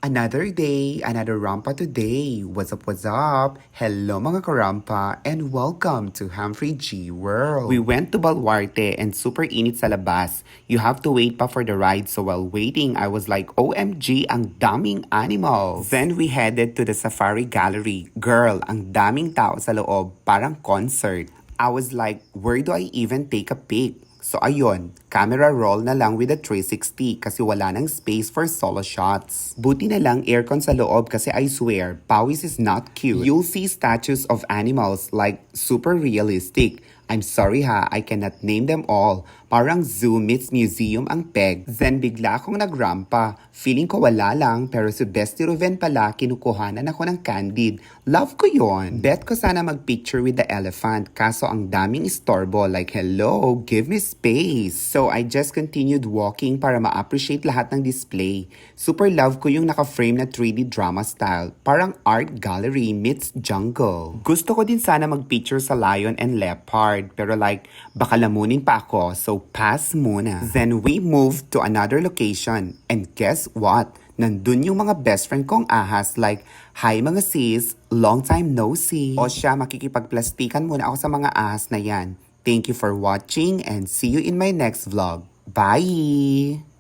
Another day, another Rampa today. What's up, what's up? Hello mga karampa and welcome to Humphrey G World. We went to Baluarte and super init sa labas. You have to wait pa for the ride, so while waiting, I was like, OMG, ang daming animals. Then we headed to the Safari Gallery. Girl, ang daming tao sa loob, parang concert. I was like, where do I even take a pic? So ayun, camera roll na lang with a 360 kasi wala nang space for solo shots. Buti na lang aircon sa loob kasi I swear, pawis is not cute. You'll see statues of animals like super realistic. I'm sorry ha, I cannot name them all. Parang zoo meets museum ang peg. Then bigla akong nagrampa. Feeling ko wala lang pero si Bestie Ruven pala kinukuhanan ako ng candid. Love ko yon. Bet ko sana mag-picture with the elephant kaso ang daming istorbo like hello, give me space. So I just continued walking para ma-appreciate lahat ng display. Super love ko yung naka-frame na 3D drama style. Parang art gallery meets jungle. Gusto ko din sana mag-picture sa lion and leopard pero like baka lamunin pa ako so pass muna. Then we moved to another location and guess what? Nandun yung mga best friend kong ahas like, hi mga sis, long time no see. O siya, makikipagplastikan muna ako sa mga ahas na yan. Thank you for watching and see you in my next vlog. Bye!